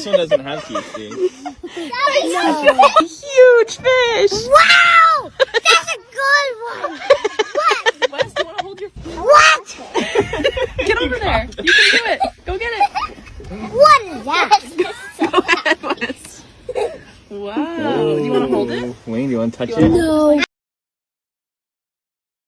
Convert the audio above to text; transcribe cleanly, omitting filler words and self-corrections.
This one doesn't have teeth, see? Huge fish. Wow! That's a good one! What? Wes, do you want to hold your... What? Get over there. You can do it. Go get it. What is that? Go ahead, Wes. Wow. Do you want to hold it? Wayne, do you want to touch it? No.